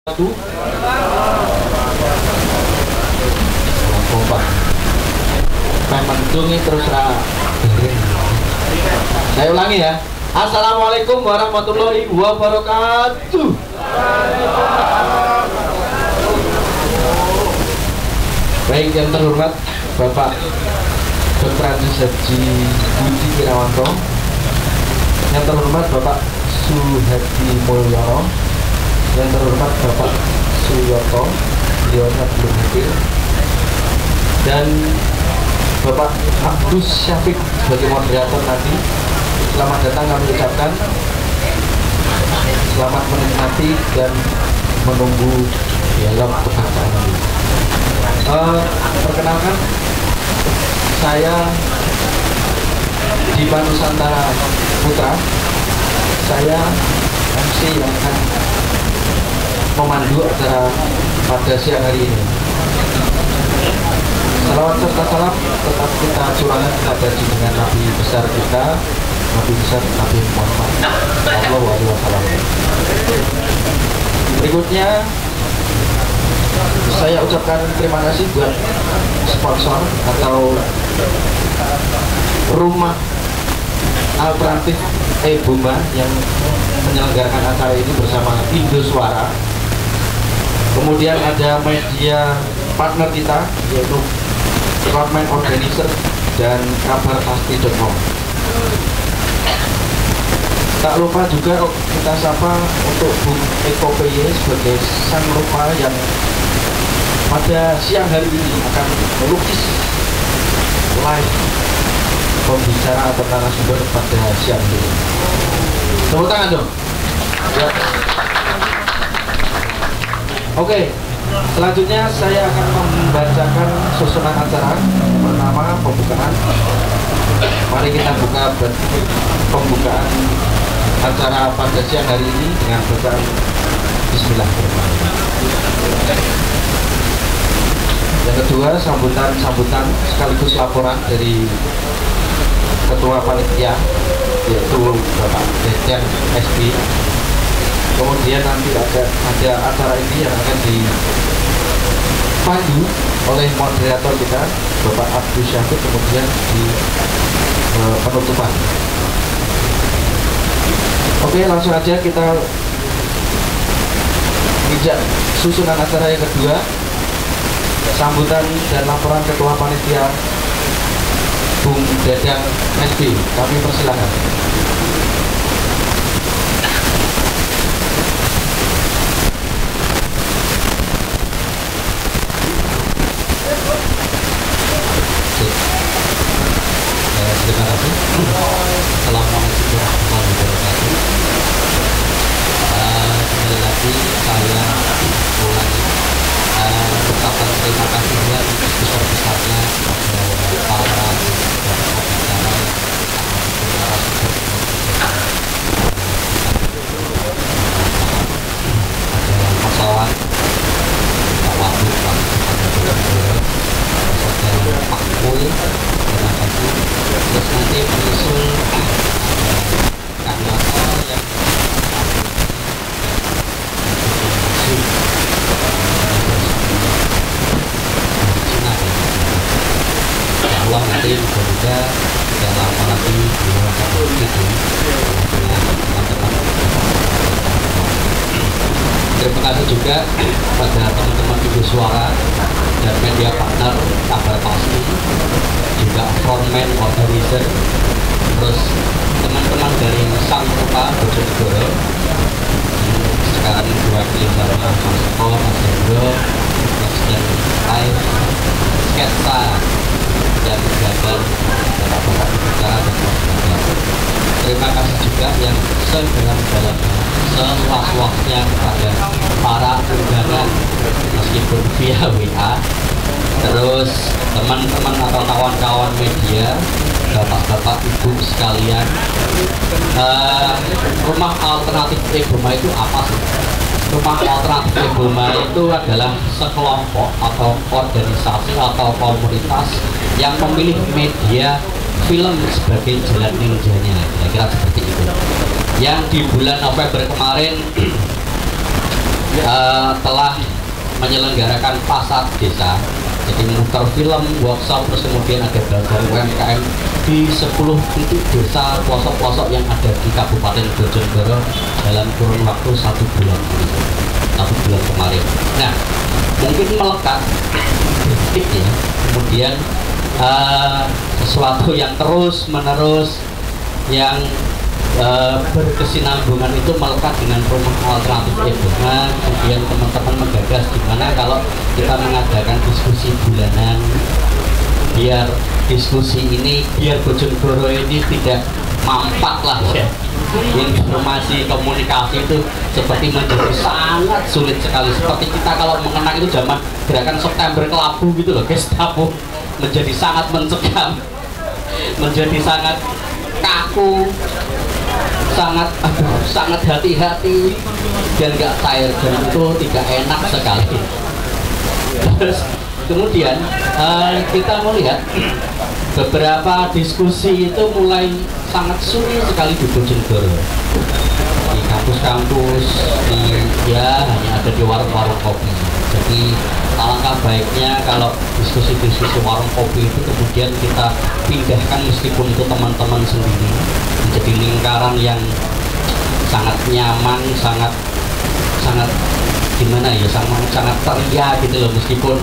Satu, kompak. Mendungi terus Saya ulangi ya. Assalamualaikum warahmatullahi wabarakatuh. Baik, yang terhormat Bapak Dr. Andes Haji Budi Irawanto, yang terhormat Bapak Suhadi Mulyono, yang terhormat Bapak Suyoto, beliaunya belum hadir, dan Bapak Abdus Syafiq sebagai moderator nanti. Selamat datang kami ucapkan. Selamat menikmati dan menunggu dialog kebangsaan ini. Perkenalkan, saya Dipa Nusantara Putra. Saya MC yang akan memandu acara pada siang hari ini. Salawat serta salam tetap kita curahkan kepada junjungan Nabi besar kita, Nabi besar Nabi Muhammad Sallallahu Alaihi Wasallam. Berikutnya saya ucapkan terima kasih buat sponsor atau rumah alternatif Bumba yang menyelenggarakan acara ini bersama Indosuara. Kemudian ada media partner kita yaitu Roadman Organizer dan kabarpasti.com. Tak lupa juga kita sapa untuk Bung Eko PY sebagai sang rupa yang pada siang hari ini akan melukis live pembicara atau narasumber pada siang ini. Tepuk tangan dong. Ya. Oke, selanjutnya saya akan membacakan susunan acara. Pertama, pembukaan. Mari kita buka pembukaan acara pada siang hari ini dengan bacaan Bismillahirrahmanirrahim. Yang kedua, sambutan sekaligus laporan dari Ketua Panitia yaitu Bapak Deden SB. Kemudian nanti ada acara ini yang akan dipandu oleh moderator kita Bapak Abdus Syafiq, kemudian di penutupan. Oke, langsung aja kita injak susunan acara yang kedua, sambutan dan laporan Ketua Panitia Bung Dadang SB. Kami persilahkan. Terima kasih. Assalamualaikum warahmatullahi wabarakatuh. Kembali lagi saya ulangi ucapan terima kasih yang besar-besarnya kepada para pembicara ada pasawan Pak Wahyu, Pak Pakul, terima kasih. Terus nanti menyusul kandidat yang Allah nanti juga tidak lama lagi itu. Terima kasih juga pada teman-teman Indosuara dan media partner Kabarpasti, juga Frontman Organizer, terus teman-teman dari Sang Rupa Bojonegoro, sekarang diwakili oleh Mas Eko, Mas Hendro, dan live sketsa dan gambar bapak-bapak bicara dan bapak-bapak. Terima kasih juga yang sedalam-dalamnya, seluas-luasnya kepada para undangan meskipun via WA, terus teman-teman atau kawan-kawan media, bapak-bapak ibu sekalian. Rumah alternatif Bumba itu apa sih? Rumah alternatif Bumba itu adalah sekelompok atau organisasi atau komunitas yang memilih media film sebagai jalan ninjanya, kira-kira seperti itu. Yang di bulan November kemarin telah menyelenggarakan pasar desa, jadi muter film, workshop, terus kemudian ada belajar UMKM di 10 titik desa pelosok-pelosok yang ada di Kabupaten Bojonegoro dalam kurun waktu 1 bulan ini, 1 bulan kemarin. Nah, mungkin melekat titiknya, kemudian sesuatu yang terus menerus yang berkesinambungan itu melekat dengan rumah alternatif Ebonga. Kemudian teman-teman menggagas gimana kalau kita mengadakan diskusi bulanan, biar diskusi ini, biar Bojonegoro ini tidak mampat lah ya. Informasi komunikasi itu seperti menjadi sangat sulit sekali. Seperti kita kalau mengenang itu zaman gerakan September Kelabu gitu loh, Gestapo, menjadi sangat mencekam, menjadi sangat kaku, sangat hati-hati dan nggak cair, dan itu tidak enak sekali. Terus kemudian kita melihat beberapa diskusi itu mulai sangat sulit sekali di Bojonegoro, di kampus-kampus, ya hanya ada di warung-warung kopi. Jadi alangkah baiknya kalau diskusi-diskusi warung kopi itu kemudian kita pindahkan, meskipun itu teman-teman sendiri, menjadi lingkaran yang sangat nyaman, sangat gimana ya, sangat ceria gitu loh, meskipun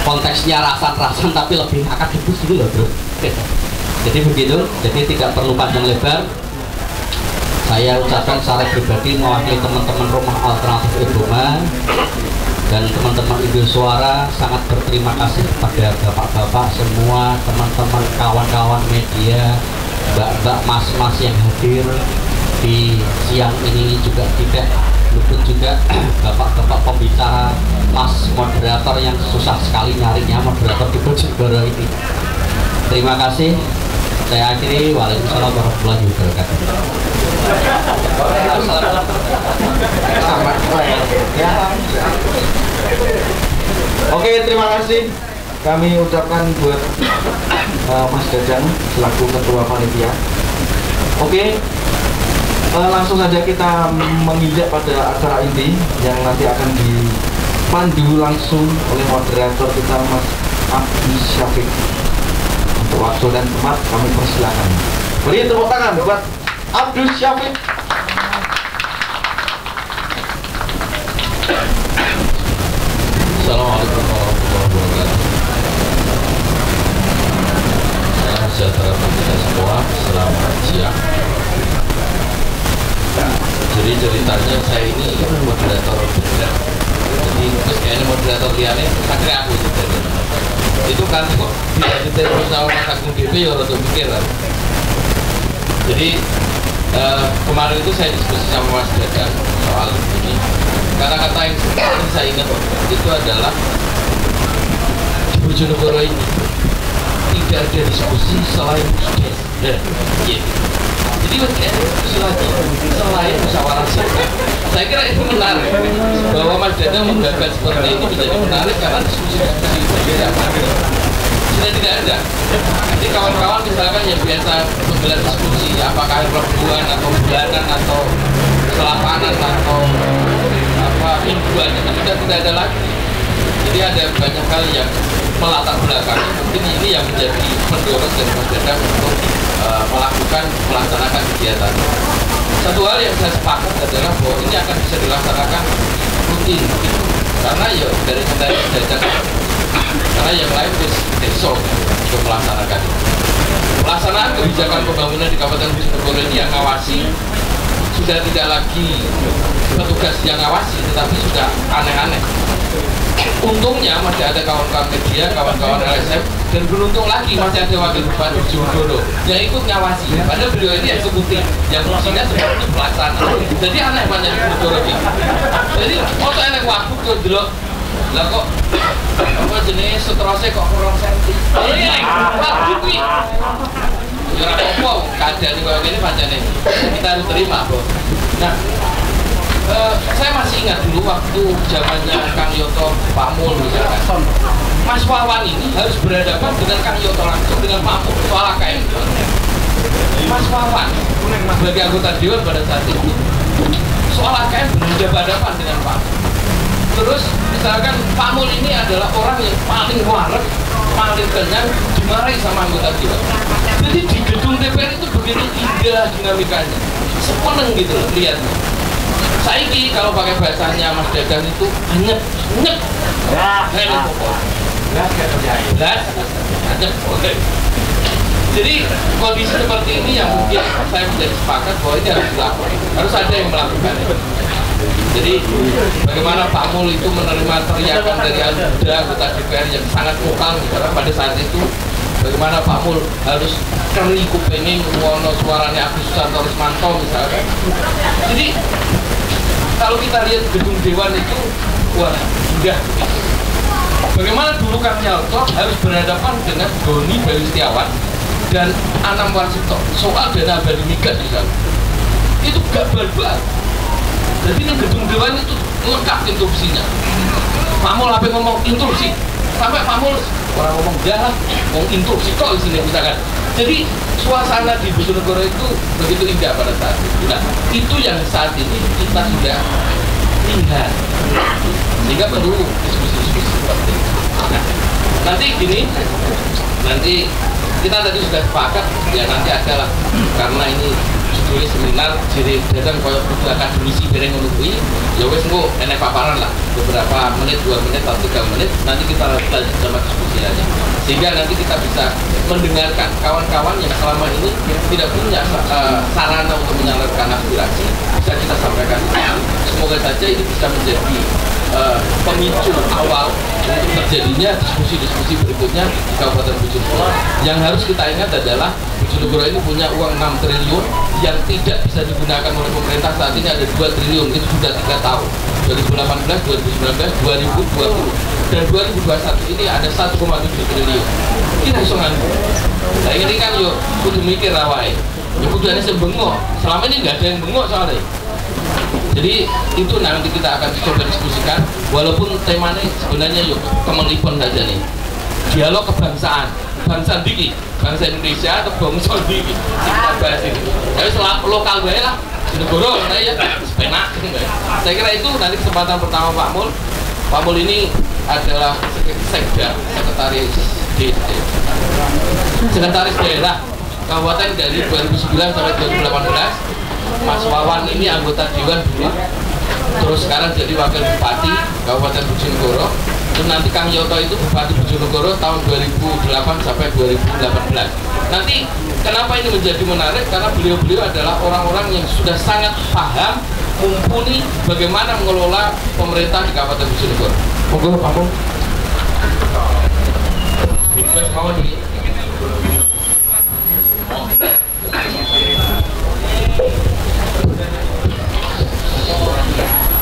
konteksnya rasan-rasan tapi lebih akademis gitu loh bro. Jadi begitu, jadi tidak perlu panjang lebar. Saya ucapkan secara pribadi mewakili teman-teman Rumah Alternatif Ebonga dan teman-teman Ibu Suara, sangat berterima kasih kepada bapak-bapak semua, teman-teman kawan-kawan media, mbak-mbak, mas-mas yang hadir di siang ini, juga tidak luput juga bapak-bapak pembicara, mas moderator yang susah sekali nyarinya moderator di Bojonegoro ini. Terima kasih. Saya akhiri. Waalaikumsalam warahmatullahi wabarakatuh. Oke, terima kasih kami ucapkan buat Mas Jajang selaku ketua panitia. Oke, langsung saja kita menginjak pada acara inti yang nanti akan dipandu langsung oleh moderator kita, Mas Abdi Syafiq. Untuk waktu dan tempat kami persilakan. Beri tepuk tangan buat Abdul Syafiq. Assalamualaikum warahmatullahi wabarakatuh. Salam sejahtera bagi kita semua. Selamat siang. Jadi ceritanya saya ini moderator beneran. Jadi terus kayaknya moderator liane akhirnya aku itu kan kok dilanjutin terus sama Mas Agung DP ya untuk mikir kan. Jadi kemarin itu saya diskusi sama Mas Jajang soal ini. Kata-kata yang saya ingat itu adalah di Bojonegoro ini tidak ada diskusi selain sudes. Jadi diskusi lagi selain musyawarah. Saya kira itu menarik bahwa Mas Jajang menggagas seperti ini menjadi menarik karena diskusi-diskusi itu sudah tidak ada. Jadi kawan-kawan misalkan yang biasa menggelar diskusi apakah rebuan atau bulanan atau selapanan atau mingguan itu sudah tidak ada lagi. Jadi ada banyak hal yang melatar belakang. Mungkin ini yang menjadi pendorong dari Mas Jajang untuk melaksanakan kegiatan. Satu hal yang saya sepakat adalah bahwa ini akan bisa dilaksanakan rutin gitu. Karena ya dari Mas Jajang, karena yang lain besok untuk melaksanakan itu. Pelaksanaan kebijakan pembangunan di Kabupaten Bojonegoro ini yang ngawasi sudah tidak lagi petugas yang ngawasi, tetapi sudah aneh-aneh. Untungnya masih ada kawan-kawan media, kawan-kawan LSM, dan beruntung lagi masih ada wakil bupati Bojonegoro yang ikut ngawasi. Padahal beliau ini eksekutif, yang fungsinya seperti pelaksana. Jadi aneh banyak Bojonegoro ini. Jadi waktu enak waktu tuh dulu, lah kok apa jenis seterusnya kok kurang senti. Waktu ini. Ya apa keadaan di bawah ini macamnya kita harus terima bro. Nah, saya masih ingat dulu waktu zamannya Kang Yoto, Pak Mul misalkan, Mas Wawan ini harus berhadapan dengan Kang Yoto langsung dengan Pak Mul soal AKM. Mas Wawan sebagai anggota dewan pada saat itu soal AKM berhadapan dengan Pak Mul. Terus misalkan Pak Mul ini adalah orang yang paling warak, paling kenyang, dimarahi sama anggota dewan. Jadi di gedung DPR itu begitu indah dinamikanya, seneng gitu loh lihatnya. Saiki kalau pakai bahasanya Mas Dadan itu anyep, anyep, anyep pokok. Jadi kondisi seperti ini yang mungkin saya menjadi sepakat bahwa ini harus dilakukan, harus ada yang melakukan itu. Jadi bagaimana Pak Mul itu menerima teriakan dari anggota DPR yang sangat vokal karena pada saat itu bagaimana Pak Mul harus keri kupingin ngono suaranya Agus Susanto misalkan. Jadi kalau kita lihat gedung dewan itu wah indah. Bagaimana dulu Kang Nyalto harus berhadapan dengan Doni Bayu Setiawan dan Anam Warsito soal dana abadi migas di sana. Itu gak barbar. Jadi ini gedung dewan itu lengkap instruksinya. Pak Mul apa ngomong instruksi sampai Pak Mul orang ngomong jalan, ngomong instruksi kok di sini misalkan. Jadi suasana di Bojonegoro itu begitu indah pada saat itu. Nah, itu yang saat ini kita sudah lihat. Sehingga perlu diskusi-diskusi seperti itu. Nah, nanti gini, nanti kita tadi sudah sepakat ya nanti adalah karena ini judulnya seminar jadi datang koyok buku akademisi bareng menunggui ya wes engko enek paparan lah beberapa menit 2 menit atau 3 menit nanti kita lanjut sama diskusi aja sehingga nanti kita bisa mendengarkan kawan-kawan yang selama ini tidak punya sarana untuk menyalurkan aspirasi bisa kita sampaikan. Semoga saja ini bisa menjadi pemicu awal untuk terjadinya diskusi-diskusi berikutnya di Kabupaten Bojonegoro. Yang harus kita ingat adalah Bojonegoro ini punya uang 6 triliun yang tidak bisa digunakan oleh pemerintah saat ini ada 2 triliun, itu sudah 3 tahun 2018, 2019, 2020 dan 2021 ini ada 1,7 triliun ini kosongan. Nah ini kan yuk kudu mikir awalnya ya kudu ada yang bengok, selama ini nggak ada yang bengok soalnya. Jadi itu nanti kita akan coba diskusikan walaupun temanya sebenarnya yuk kemelipun saja nih dialog kebangsaan bangsa diki bangsa Indonesia atau bangsa diki kita bahas ini tapi setelah lokal gue lah Bojonegoro saya sepenak saya kira itu nanti kesempatan pertama Pak Mul ini adalah sekda sekretaris daerah kabupaten dari 2009 sampai 2018. Mas Wawan ini anggota Dewan dulu, terus sekarang jadi Wakil Bupati Kabupaten Bojonegoro. Terus nanti Kang Yoto itu Bupati Bojonegoro tahun 2008 sampai 2018. Nanti kenapa ini menjadi menarik? Karena beliau-beliau adalah orang-orang yang sudah sangat paham, mumpuni bagaimana mengelola pemerintah di Kabupaten Bojonegoro. Monggo Pak Mul.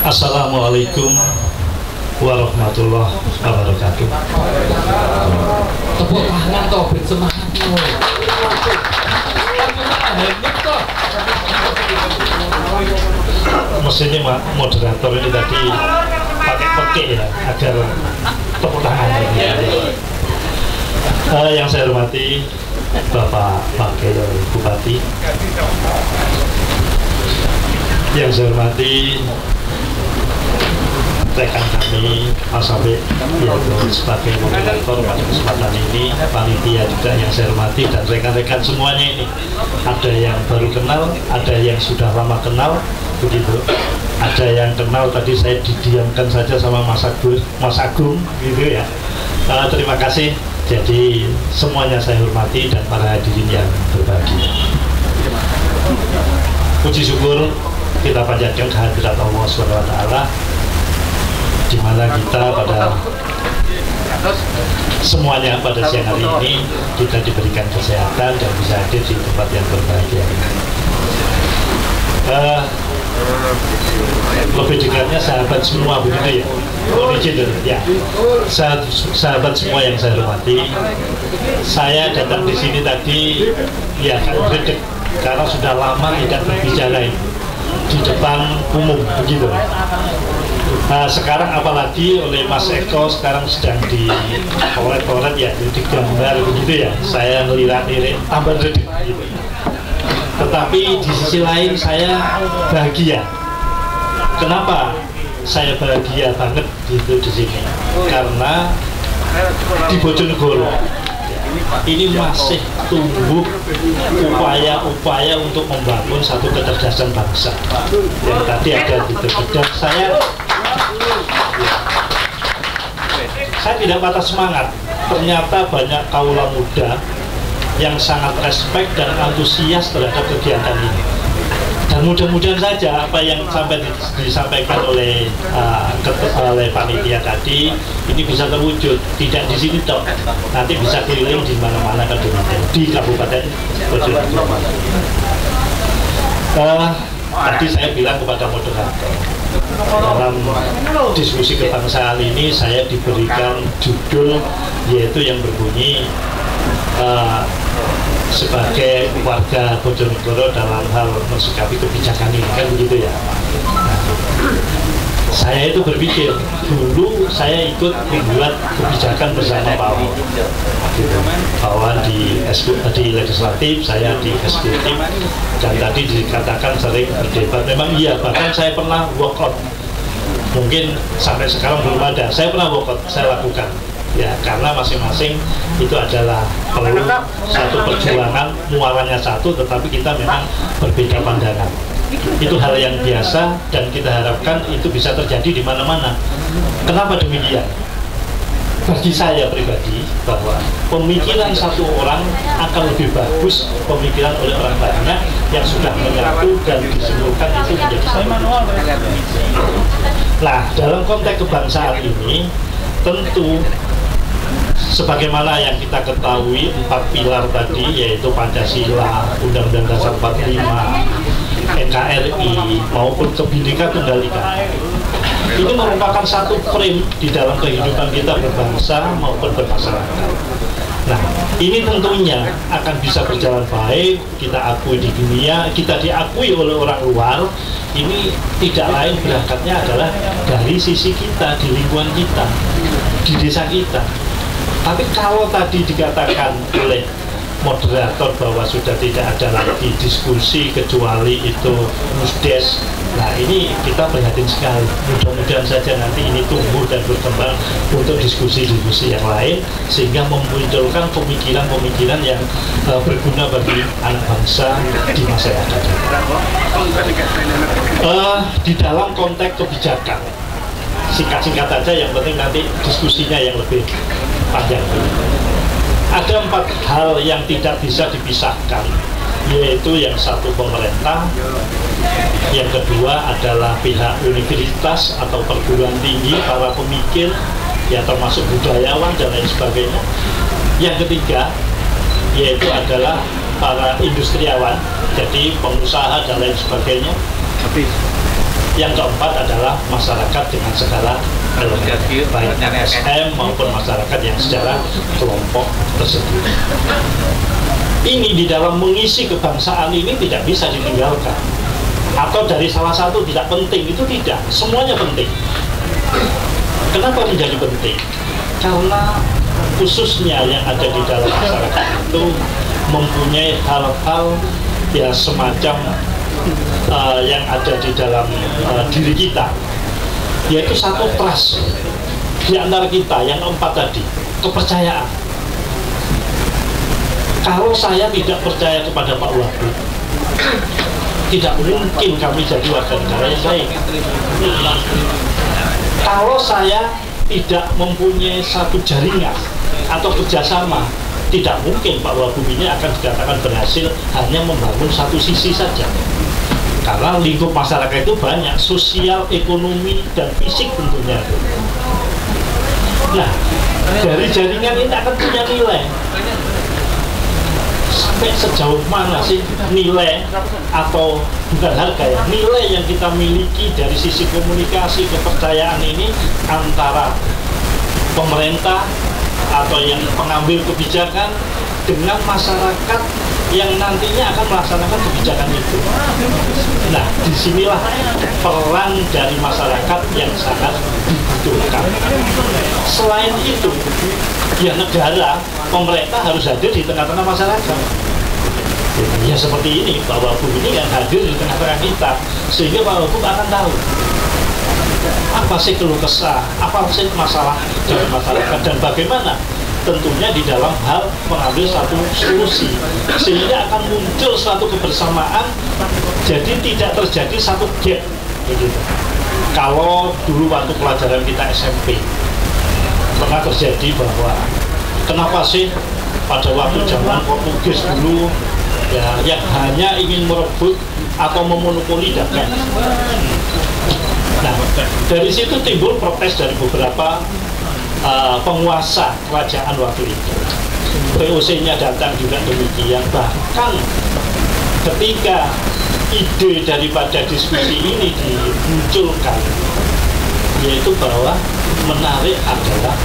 Assalamualaikum warahmatullahi wabarakatuh. Tepuk tangan toh, beri semangat toh. Mestinya moderator ini tadi pakai peke ya agar tepuk tangan ya. Yang saya hormati Bapak Wakil Bupati, yang saya hormati rekan kami Mas Habib yaitu sebagai moderator pada kesempatan ini, panitia juga yang saya hormati dan rekan-rekan semuanya ini, ada yang baru kenal, ada yang sudah lama kenal begitu, ada yang kenal tadi saya didiamkan saja sama Mas Agung gitu ya. Terima kasih. Jadi semuanya saya hormati dan para hadirin yang berbahagia. Puji syukur kita panjatkan kehadirat Allah SWT, di mana kita pada semuanya pada siang hari ini kita diberikan kesehatan dan bisa hadir di tempat yang berbahagia. Lebih dekatnya sahabat semua begitu ya, origin ya, sahabat semua yang saya hormati. Saya datang di sini tadi ya kan karena sudah lama tidak berbicara di depan umum begitu. Sekarang apalagi oleh Mas Eko sekarang sedang di koret-koret ya, digambar begitu ya, saya ngelirik-lirik tambah redek gitu. Tetapi di sisi lain saya bahagia. Kenapa? saya bahagia banget gitu di sini karena di Bojonegoro ini masih tumbuh upaya-upaya untuk membangun satu kecerdasan bangsa yang tadi ada di dan saya tidak patah semangat. Ternyata banyak kaula muda yang sangat respect dan antusias terhadap kegiatan ini. Dan mudah-mudahan saja apa yang sampai disampaikan oleh panitia tadi ini bisa terwujud, tidak di sini toh, nanti bisa keliling di mana-mana di Kabupaten Bojonegoro. Tadi saya bilang kepada moderator, dalam diskusi kebangsaan ini saya diberikan judul yaitu yang berbunyi sebagai warga Bojonegoro dalam hal mensikapi kebijakan ini, kan begitu ya. Saya itu berpikir dulu saya ikut membuat kebijakan bersama Pak Wawan di legislatif, saya di eksekutif, dan tadi dikatakan sering berdebat. Memang iya, bahkan saya pernah walkout, mungkin sampai sekarang belum ada. Saya pernah walkout, saya lakukan ya, karena masing-masing itu adalah perlu satu perjuangan, muaranya satu, tetapi kita memang berbeda pandangan. Itu hal yang biasa dan kita harapkan itu bisa terjadi di mana-mana. Kenapa demikian? Bagi saya pribadi bahwa pemikiran satu orang akan lebih bagus pemikiran oleh orang banyak yang sudah menyatu dan disimpulkan itu menjadi satu. Nah, dalam konteks kebangsaan ini tentu sebagaimana yang kita ketahui 4 pilar tadi, yaitu Pancasila, Undang-Undang Dasar 45, NKRI maupun Bhinneka Tunggal Ika, itu merupakan satu frame di dalam kehidupan kita berbangsa maupun bermasyarakat. Nah, ini tentunya akan bisa berjalan baik, kita akui di dunia, kita diakui oleh orang luar. Ini tidak lain berangkatnya adalah dari sisi kita, di lingkungan kita, di desa kita. Tapi kalau tadi dikatakan oleh moderator bahwa sudah tidak ada lagi diskusi kecuali itu musdes, nah ini kita prihatin sekali. Mudah-mudahan saja nanti ini tumbuh dan berkembang untuk diskusi-diskusi yang lain sehingga memunculkan pemikiran-pemikiran yang berguna bagi anak bangsa di masa yang akan datang. Di dalam konteks kebijakan, singkat-singkat aja, yang penting nanti diskusinya yang lebih panjang. Ada 4 hal yang tidak bisa dipisahkan, yaitu yang satu pemerintah, yang kedua adalah pihak universitas atau perguruan tinggi, para pemikir, ya termasuk budayawan dan lain sebagainya. Yang ketiga, yaitu adalah para industriawan, jadi pengusaha dan lain sebagainya. Yang keempat adalah masyarakat dengan segala baik SM maupun masyarakat yang secara kelompok tersebut. Ini di dalam mengisi kebangsaan ini tidak bisa ditinggalkan, atau dari salah satu tidak penting, itu tidak, semuanya penting. Kenapa menjadi penting? Karena khususnya yang ada di dalam masyarakat itu mempunyai hal-hal ya semacam yang ada di dalam diri kita, yaitu satu trust di antara kita, yang 4 tadi, kepercayaan. Kalau saya tidak percaya kepada Pak Wagub, tidak mungkin kami jadi warga negara yang baik. Kalau saya tidak mempunyai satu jaringan atau kerjasama, tidak mungkin Pak Wagub ini akan dikatakan berhasil hanya membangun satu sisi saja. Karena lingkup masyarakat itu banyak, sosial, ekonomi, dan fisik tentunya. Nah, dari jaringan ini akan punya nilai. Sampai sejauh mana sih nilai atau bukan harga ya, nilai yang kita miliki dari sisi komunikasi, kepercayaan ini antara pemerintah atau yang pengambil kebijakan dengan masyarakat yang nantinya akan melaksanakan kebijakan itu. Nah, disinilah peran dari masyarakat yang sangat dibutuhkan. Selain itu, ya negara, pemerintah harus hadir di tengah-tengah masyarakat. Ya seperti ini, Pak Wagub ini yang hadir di tengah-tengah kita, sehingga Pak Wagub akan tahu apa sih keluh kesah, apa sih masalah dari masyarakat, dan bagaimana tentunya di dalam hal mengambil satu solusi sehingga akan muncul suatu kebersamaan, jadi tidak terjadi satu gap begitu. Kalau dulu waktu pelajaran kita SMP pernah terjadi bahwa kenapa sih pada waktu zaman Portugis dulu ya yang hanya ingin merebut atau memonopoli dagang. Nah, dari situ timbul protes dari beberapa penguasa kerajaan waktu itu. VOC-nya datang juga demikian. Bahkan ketika ide daripada diskusi ini dimunculkan, yaitu bahwa menarik adalah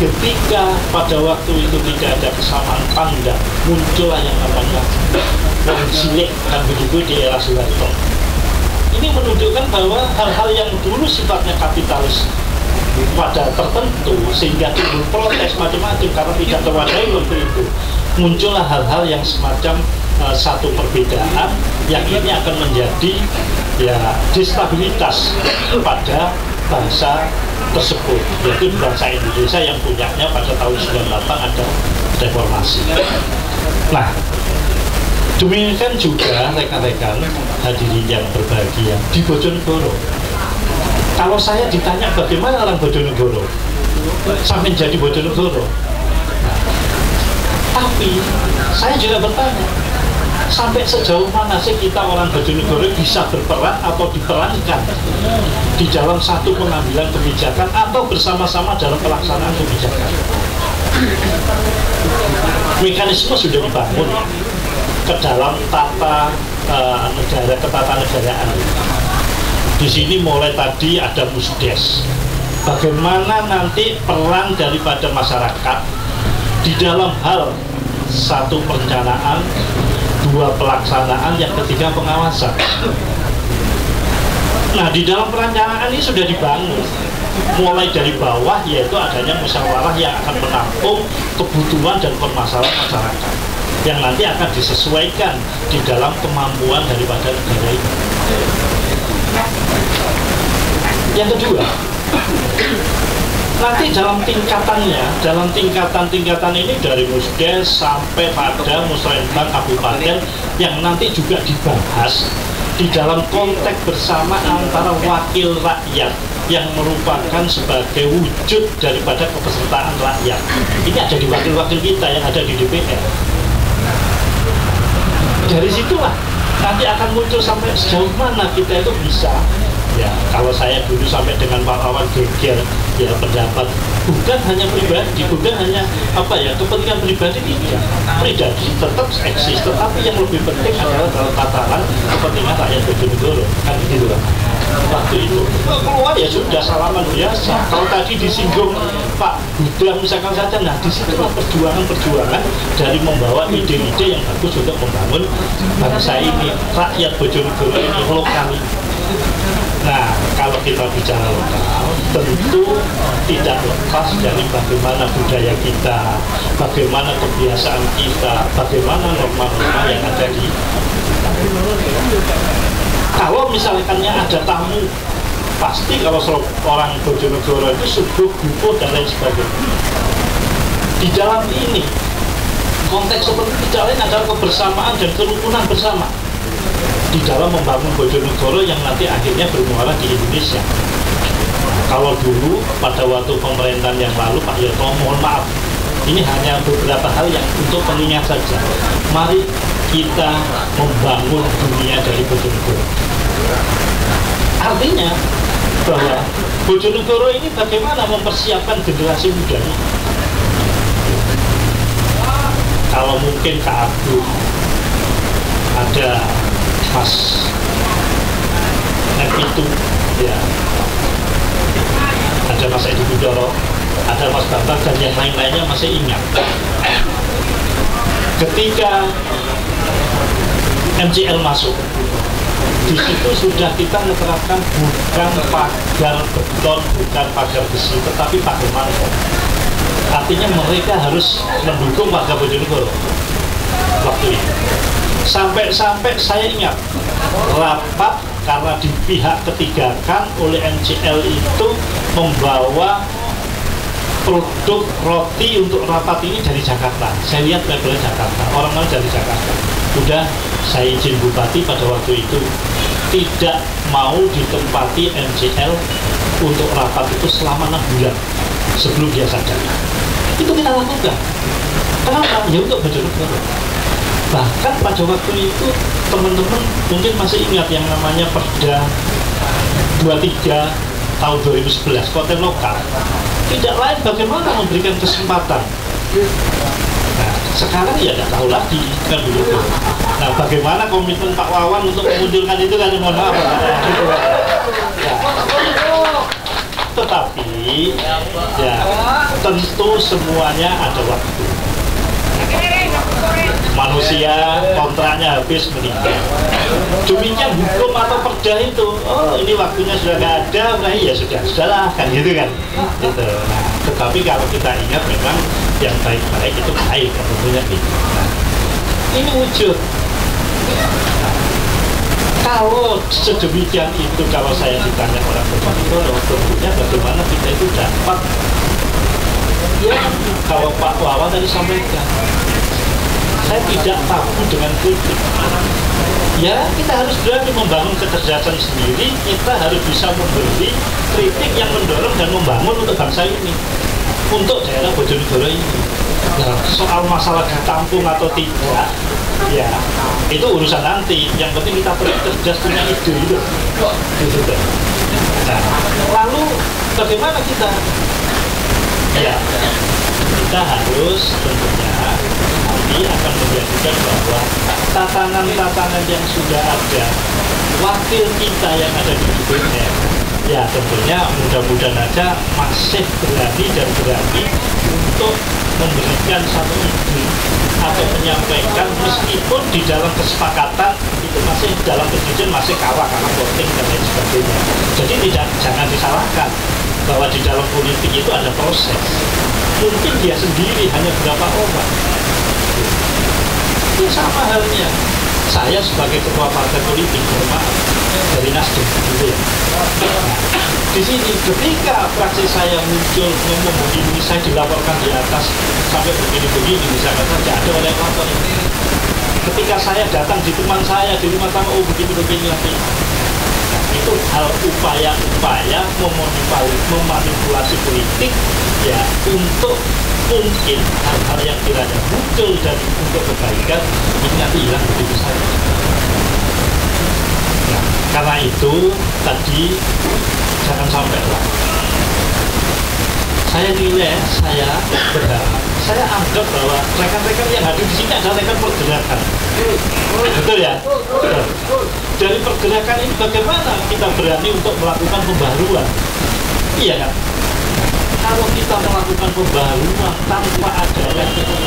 ketika pada waktu itu tidak ada kesamaan pandang, muncullah yang namanya wong cilik kan begitu di era Soeharto. Ini menunjukkan bahwa hal-hal yang dulu sifatnya kapitalis pada tertentu sehingga timbul protes macam-macam karena tidak terwadai waktu itu, muncullah hal-hal yang semacam satu perbedaan yang ini akan menjadi ya destabilitas pada bangsa tersebut, yaitu bangsa Indonesia yang punyanya pada tahun 98 ada reformasi. Nah, demikian juga rekan-rekan hadirin yang berbahagia di Bojonegoro. Kalau saya ditanya bagaimana orang Bojonegoro sampai jadi Bojonegoro, tapi saya juga bertanya, sampai sejauh mana sih kita orang Bojonegoro bisa berperan atau diperankan di dalam satu pengambilan kebijakan atau bersama-sama dalam pelaksanaan kebijakan. Mekanisme sudah dibangun ke dalam tata negara, ketatanegaraan. Di sini mulai tadi ada musdes. Bagaimana nanti peran daripada masyarakat di dalam hal satu perencanaan, dua pelaksanaan, yang ketiga pengawasan. Nah, di dalam perencanaan ini sudah dibangun mulai dari bawah, yaitu adanya musyawarah yang akan menampung kebutuhan dan permasalahan masyarakat yang nanti akan disesuaikan di dalam kemampuan daripada negara ini. Yang kedua, nanti dalam tingkatannya, dalam tingkatan ini dari musdes sampai pada musrenbang kabupaten yang nanti juga dibahas di dalam konteks bersama antara wakil rakyat yang merupakan sebagai wujud daripada kepesertaan rakyat. Ini ada di wakil-wakil kita yang ada di DPR. Dari situlah nanti akan muncul sampai sejauh mana kita itu bisa. Ya, kalau saya dulu sampai dengan Pak Wawan geger ya pendapat bukan hanya pribadi, bukan hanya kepentingan pribadi, tidak. Pribadi tetap eksis, tetapi yang lebih penting adalah dalam tataran kepentingan rakyat Bojonegoro, kan gitu lah. Waktu itu keluar ya sudah salaman biasa. Kalau tadi disinggung Pak Buddha misalkan saja, nah disitulah perjuangan dari membawa ide-ide yang bagus untuk membangun bangsa ini, rakyat Bojonegoro ini, lokal ini. Nah, kalau kita bicara lokal, tentu tidak lepas dari bagaimana budaya kita, bagaimana kebiasaan kita, bagaimana norma-norma yang ada di kita. Kalau misalkannya ada tamu, pasti kalau orang Bojonegoro itu subuh, buku, dan lain sebagainya. Di dalam ini, konteks seperti tidak lain adalah kebersamaan dan kerukunan bersama di dalam membangun Bojonegoro yang nanti akhirnya bermuara di Indonesia. Kalau dulu pada waktu pemerintahan yang lalu Pak Yoto, mohon maaf, ini hanya beberapa hal yang untuk pengingat saja. Mari kita membangun dunia dari Bojonegoro. Artinya bahwa Bojonegoro ini bagaimana mempersiapkan generasi mudanya. Kalau mungkin Kak Abdul, ada Mas itu ya, ada Mas Edi Budoro, ada Mas Bambang, dan yang lain-lainnya masih ingat ketika MCL masuk, di situ sudah kita menerapkan bukan pagar beton, bukan pagar besi, tetapi pagar mangkok. Artinya mereka harus mendukung warga Bojonegoro waktu itu. Sampai-sampai saya ingat rapat karena di pihak ketiga kan oleh MCL itu membawa produk roti untuk rapat ini dari Jakarta. Saya lihat labelnya Jakarta, orang-orang dari Jakarta. Udah saya izin Bupati pada waktu itu tidak mau ditempati MCL untuk rapat itu selama 6 bulan sebelum dia sadar. Itu kita lakukan. Kenapa? Ya untuk Bojonegoro. Bahkan pada waktu itu teman-teman mungkin masih ingat yang namanya Perda 23 tahun 2011 konten lokal. Tidak lain bagaimana memberikan kesempatan. Nah, sekarang ya tidak tahu lagi kan begitu. Nah, bagaimana komitmen Pak Wawan untuk memunculkan itu kan mohon maaf. Ya. Tetapi ya tentu semuanya ada waktu. Manusia kontraknya habis meninggal. Demikian hukum atau perda itu, oh ini waktunya sudah nggak ada, nah ya sudah kan gitu kan. Gitu. Nah, tetapi kalau kita ingat memang yang baik-baik itu baik tentunya itu. Nah, ini wujud. Nah, kalau sedemikian itu, kalau saya ditanya orang Bojonegoro, tentunya bagaimana kita itu dapat. Ya, kalau Pak Wawan tadi sampaikan, saya tidak takut dengan kritik. Ya, kita harus berani membangun kecerdasan sendiri. Kita harus bisa memberi kritik yang mendorong dan membangun untuk bangsa ini, untuk daerah Bojonegoro ini. Nah, soal masalah ditampung atau tidak, ya itu urusan nanti. Yang penting kita perlu cerdas, punya ide itu. Nah, lalu bagaimana kita? Ya, kita harus tentunya nanti akan menjadikan bahwa tatanan-tatanan yang sudah ada, wakil kita yang ada di DPR, ya tentunya mudah-mudahan aja masih berani untuk memberikan satu ide atau menyampaikan, meskipun di dalam kesepakatan itu masih dalam persetujuan masih kalah karena voting dan lain sebagainya. Jadi jangan disalahkan bahwa di dalam politik itu ada proses. Mungkin dia sendiri hanya berapa orang. Itu sama halnya saya sebagai ketua partai politik, dari Nasdem gitu ya. Nah, di sini ketika fraksi saya muncul ngomong begini, saya dilaporkan di atas sampai begini-begini, misalkan saja ada oleh lapor ini. Ketika saya datang di teman saya di rumah sama, oh begini-begini lagi. Nah, itu hal upaya-upaya memanipulasi politik ya, untuk mungkin hal-hal yang kiranya muncul dan untuk kebaikan ini nanti hilang begitu saja. Nah, karena itu tadi jangan sampai lah. Saya nilai, saya berharap, saya anggap bahwa rekan-rekan yang hadir di sini adalah rekan pergerakan. Betul ya? Dari pergerakan ini bagaimana kita berani untuk melakukan pembaruan? Iya kan? Kalau kita melakukan pembaruan tanpa adanya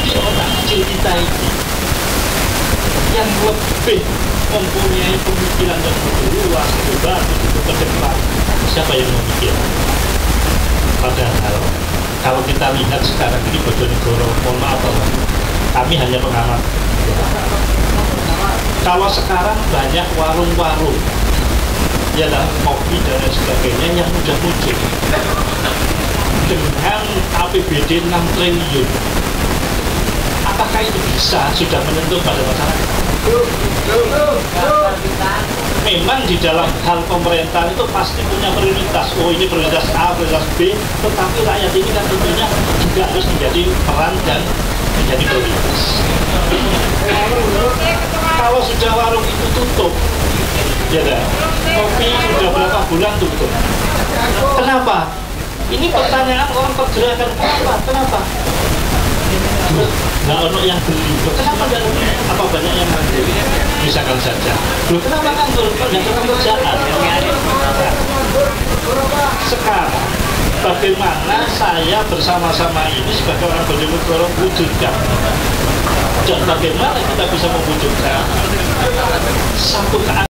seorang kecil kita ini yang lebih mempunyai pemikiran yang lebih luas, lebih bagus, lebih ke depan, siapa yang memikirkan? Padahal kalau kita lihat sekarang ini Bojonegoro, mohon maaf, kami hanya pengamat. Kalau sekarang banyak warung-warung, ya lah, kopi dan lain sebagainya yang mudah muncul dengan APBD 6 triliun. Apakah itu bisa sudah menyentuh pada masyarakat? Memang di dalam hal pemerintahan itu pasti punya prioritas. Oh ini prioritas A, prioritas B, tetapi rakyat ini kan tentunya juga harus menjadi peran dan menjadi prioritas. Kalau sudah warung itu tutup, ya kan? Kopi sudah berapa bulan tutup. Kenapa? Ini pertanyaan orang pergerakan. Kenapa? Nggak ono yang beli. Kenapa nggak beli? Apa banyak yang beli? Misalkan saja. Kenapa nganggur? Nggak ada kerjaan. Sekarang, bagaimana saya bersama-sama ini sebagai orang Bojonegoro wujudkan? Dan bagaimana kita bisa mewujudkan satu keadaan